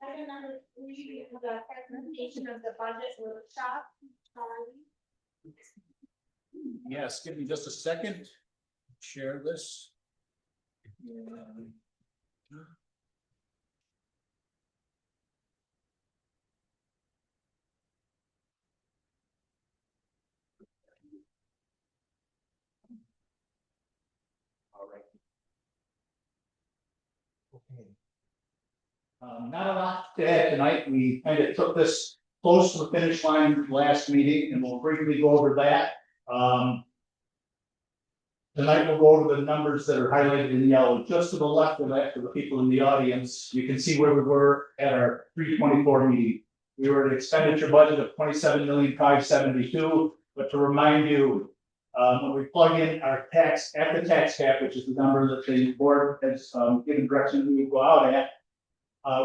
Item number 3, the presentation of the budget workshop. Yes, give me just a second. Share this. All right. Okay. Not a lot to add tonight. We kind of took this close to the finish line last meeting, and we'll briefly go over that. Tonight we'll go over the numbers that are highlighted in yellow. Just to the left of that, for the people in the audience, you can see where we were at our 324 meeting. We were at an expenditure budget of 27,572,000. But to remind you, when we plug in our tax at the tax cap, which is the number that the board has given direction we will go out at,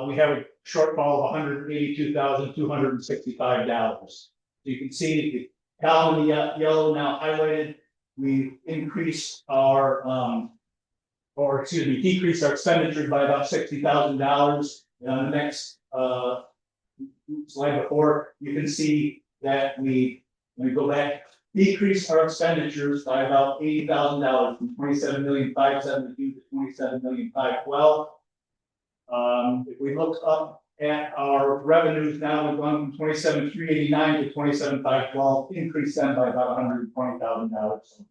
we have a shortfall of $182,265. So you can see the column in the yellow now highlighted. We increased our, decreased our expenditures by about $60,000. On the next slide before, you can see that we go back, decrease our expenditures by about $80,000 from 27,572,000 to 27,512,000. If we look up at our revenues now, we've gone from 27,389 to 27,512, increased them by about $120,000.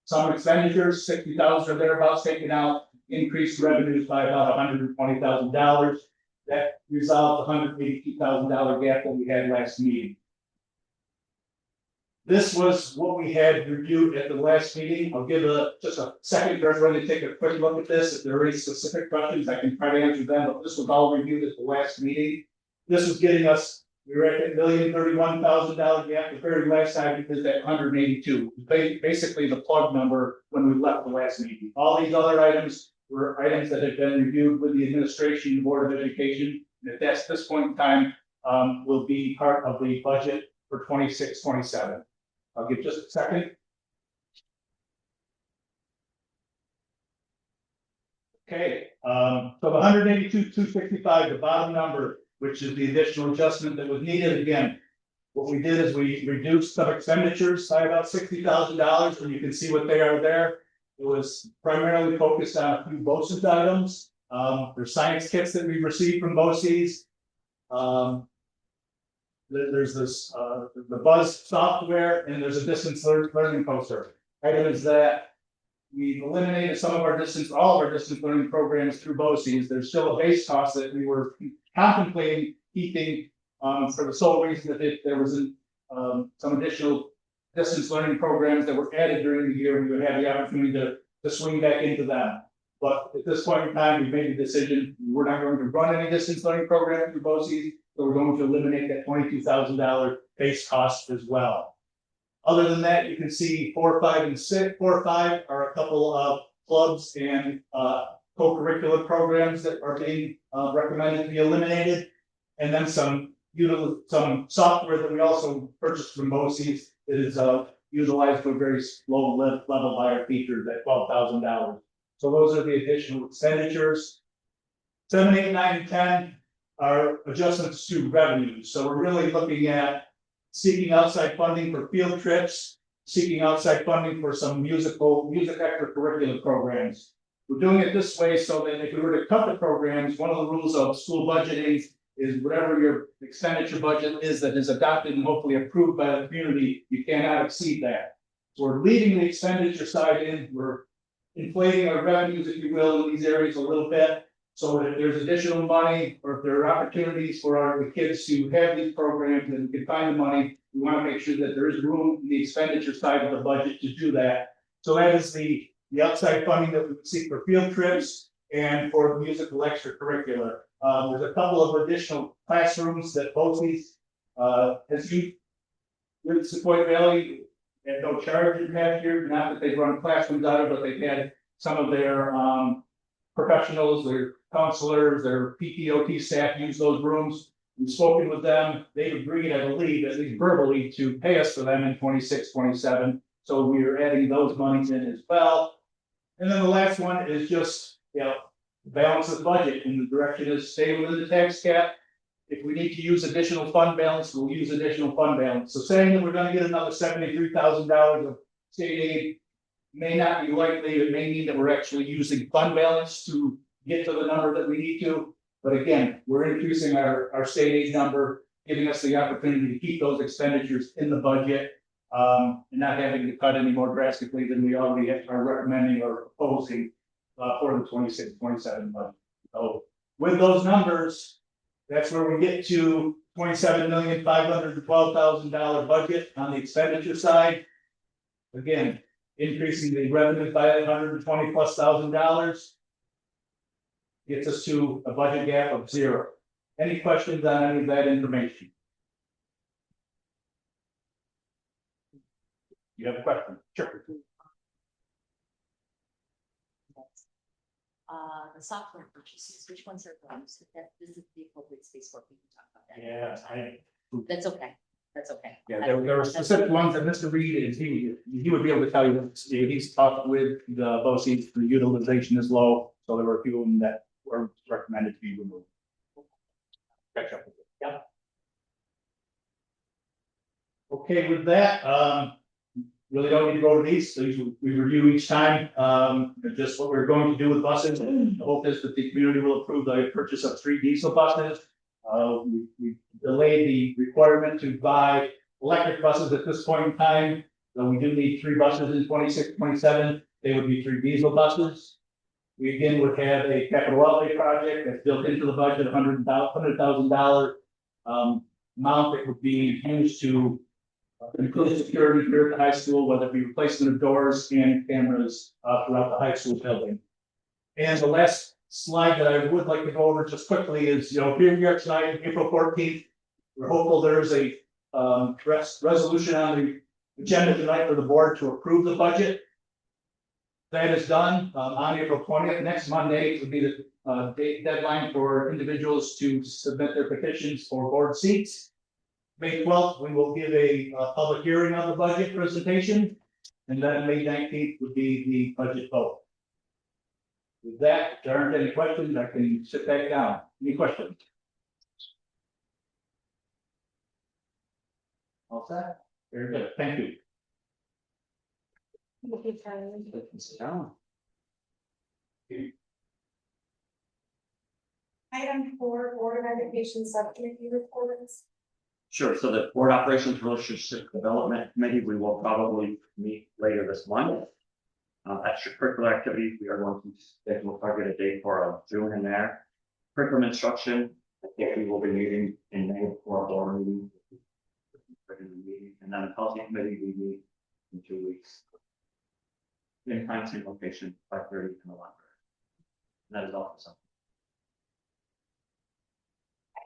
Some expenditures, 60,000 or thereabouts taken out, increased revenues by about $120,000. That resolved the $182,000 gap that we had last meeting. This was what we had reviewed at the last meeting. I'll give just a second for everyone to take a quick look at this. If there are any specific questions, I can try to answer them, but this was all reviewed at the last meeting. This was getting us, we were at that $1,031,000 gap. The very last time we did that 182. Basically the plug number when we left the last meeting. All these other items were items that had been reviewed with the administration, the Board of Education, and at this point in time will be part of the budget for 26-27. I'll give just a second. Okay, so the 182,265, the bottom number, which is the additional adjustment that was needed. Again, what we did is we reduced some expenditures by about $60,000, and you can see what they are there. It was primarily focused on a few BOCES items. There's science kits that we received from BOCES. There's this the Buzz software, and there's a distance learning poster. Item is that we've eliminated some of our all of our distance learning programs through BOCES. There's still a base cost that we were contemplating keeping for the sole reason that there was some additional distance learning programs that were added during the year. We would have the opportunity to swing back into them. But at this point in time, we made the decision we're not going to run any distance learning program through BOCES. So we're going to eliminate that $22,000 base cost as well. Other than that, you can see 4, 5, and 6. 4 or 5 are a couple of clubs and co-curricular programs that are being recommended to be eliminated, and then some software that we also purchased from BOCES that is utilized to a very low level by our teachers at $12,000. So those are the additional expenditures. 7, 8, 9, and 10. Are adjustments to revenues. So we're really looking at seeking outside funding for field trips, seeking outside funding for some music extracurricular programs. We're doing it this way so that if we were to cut the programs, one of the rules of school budgeting is whatever your expenditure budget is that is adopted and hopefully approved by the community, you cannot exceed that. So we're leaving the expenditure side in, we're inflating our revenues, if you will, in these areas a little bit. So if there's additional money, or if there are opportunities for the kids to have these programs and we can find the money, we want to make sure that there is room in the expenditure side of the budget to do that. So that is the outside funding that we would seek for field trips and for musical extracurricular. There's a couple of additional classrooms that BOCES has used with Sequoia Valley. They had no charges last year, not that they've run classrooms out of, but they've had some of their, professionals, their counselors, their PTOT staff use those rooms. We've spoken with them. They've agreed, I believe, at least verbally, to pay us for them in 26, 27. So we are adding those monies in as well. And then the last one is just, balance of the budget, and the direction is stay within the tax cap. If we need to use additional fund balance, we'll use additional fund balance. So saying that we're gonna get another $73,000 of state aid may not be likely. It may mean that we're actually using fund balance to get to the number that we need to. But again, we're increasing our state aid number, giving us the opportunity to keep those expenditures in the budget, and not having to cut any more drastically than we already are recommending or proposing for the 26, 27 budget. So with those numbers, that's where we get to $27,512,000 budget on the expenditure side. Again, increasing the revenue by $120,000+ gets us to a budget gap of 0. Any questions on any of that information? You have a question? Sure. The software purchases, which ones are those? This is the appropriate space where we can talk about that. Yeah, That's okay. That's okay. yeah, there were specific ones that Mr. Reed is, he would be able to tell you, he's talked with the BOCES, the utilization is low, so there were a few of them that were recommended to be removed. Catch up with it. Yeah. Okay, with that, really don't need to go over these, so we review each time, just what we're going to do with buses. The hope is that the community will approve the purchase of 3 diesel buses. We delayed the requirement to buy electric buses at this point in time. So we do need 3 buses in 26, 27. They would be 3 diesel buses. We again would have a capital outlay project that's built into the budget, $100,000 amount that would be used to improve security here at the high school, whether it be replacement of doors and cameras throughout the high school building. And the last slide that I would like to go over just quickly is, here we are tonight, April 14th. We're hopeful there's a resolution on the agenda tonight for the board to approve the budget. That is done on April 20th. Next Monday would be the date deadline for individuals to submit their petitions for board seats. May 12th, we will give a public hearing on the budget presentation, and then May 19th would be the budget vote. With that, if there aren't any questions, I can sit back down. Any questions? All set? Very good. Thank you. Sit down. Item 4, Board of Education Subcommittee reports. Sure, so the Board Operations Relationship Development Committee, we will probably meet later this month. Extracurricular activities, we are going to schedule targeted date for June in there. Curriculum instruction, I think we will be meeting in May for our board meeting. And then the policy committee, we meet in 2 weeks. In time, same location, 5:30 in the library. And that is all for some.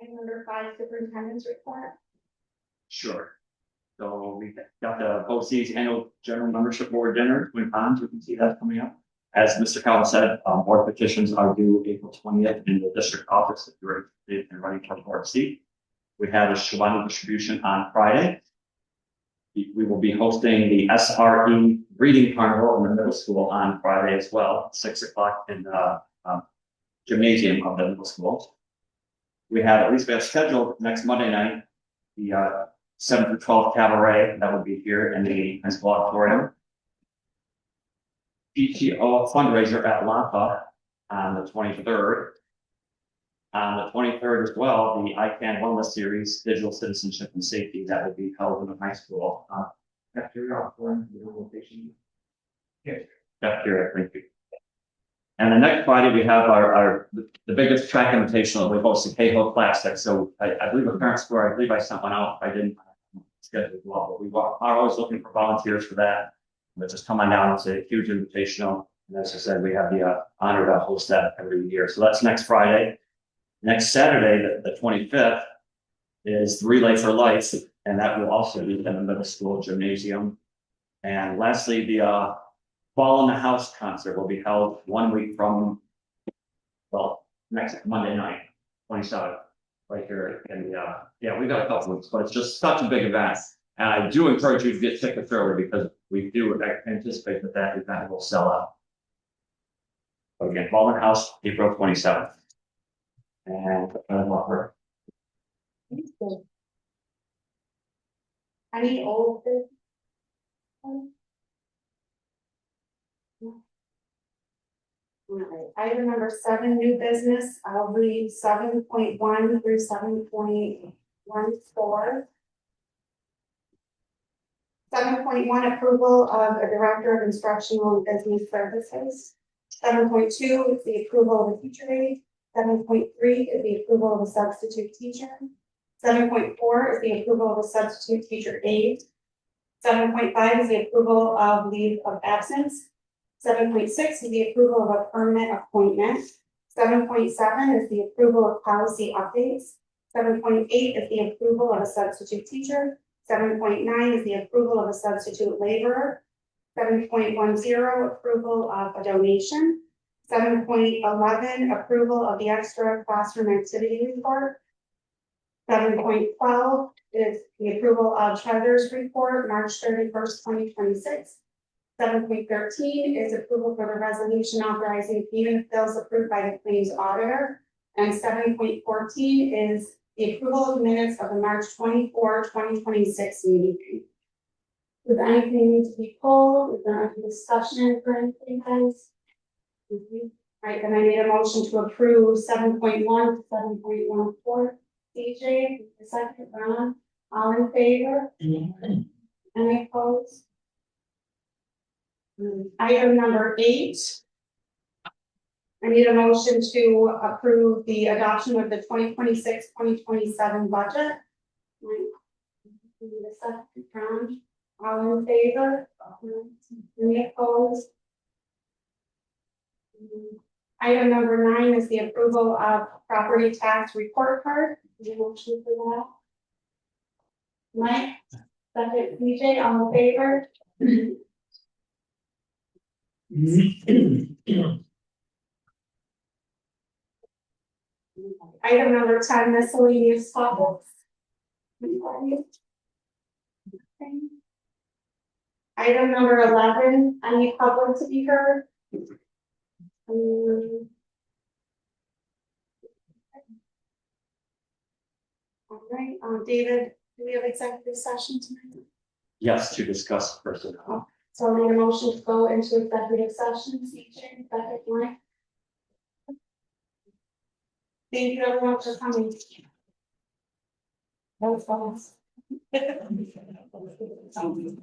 Item number 5, Superintendent's report. Sure. So we got the BOCES annual general membership board dinner went on, so you can see that coming up. As Mr. Collins said, board petitions are due April 20th in the district office if you're interested in running for board seat. We have a Shabbat distribution on Friday. We will be hosting the SRE reading carnival in the middle school on Friday as well, 6 o'clock in the gymnasium of the middle school. We have scheduled next Monday night, the 7th to 12th cabaret that will be here in the high school auditorium. PTO fundraiser at LAPA on the 23rd. On the 23rd as well, the ICANN Wellness Series, Digital Citizenship and Safety, that will be held in the high school. Cafeteria auditorium, the location. Yes. Cafeteria, thank you. And the next Friday, we have the biggest track invitational. We host the Cahill Classic. So I believe the parent score, I believe I sent one out. I didn't schedule it well, but we are always looking for volunteers for that. But just come on down. It's a huge invitational. And as I said, we have the honor to host that every year. So that's next Friday. Next Saturday, the 25th, is the Relay for Lights, and that will also be in the middle school gymnasium. And lastly, the Ball in the House concert will be held 1 week from, well, next Monday night, 27th, right here in the, yeah, we've got a couple weeks, but it's just such a big event. And I do encourage you to get tickets early because we do anticipate that that event will sell out. But again, Ball in the House, April 27th. And offer. Any old business? Alright, item number 7, new business, I'll read 7.1 through 7.14. 7.1, approval of a director of instructional and business services. 7.2 is the approval of a teacher aide. 7.3 is the approval of a substitute teacher. 7.4 is the approval of a substitute teacher aide. 7.5 is the approval of leave of absence. 7.6 is the approval of a permanent appointment. 7.7 is the approval of policy updates. 7.8 is the approval of a substitute teacher. 7.9 is the approval of a substitute laborer. 7.10, approval of a donation. 7.11, approval of the extra classroom activity report. 7.12 is the approval of treasurer's report, March 31st, 2026. 7.13 is approval for the resolution authorizing payment of bills approved by the claims auditor. And 7.14 is the approval of minutes of the March 24, 2026 meeting. Does anything need to be pulled? Is there any discussion for anything, guys? All right, then I need a motion to approve 7.1 to 7.14. DJ, a second, Ron, all in favor? Any opposed? Item number 8. I need a motion to approve the adoption of the 2026-2027 budget. Right. Need a second, Ron, all in favor? Any opposed? Item number 9 is the approval of property tax report card. Is there a motion for that? Mike, second, PJ, all in favor? Item number 10, miscellaneous topics. Item number 11, any public to be heard? All right, David, do we have executive session tonight? Yes, to discuss personnel. So I need a motion to go into executive session, CJ, second, Mike. Thank you everyone for coming. That was fast.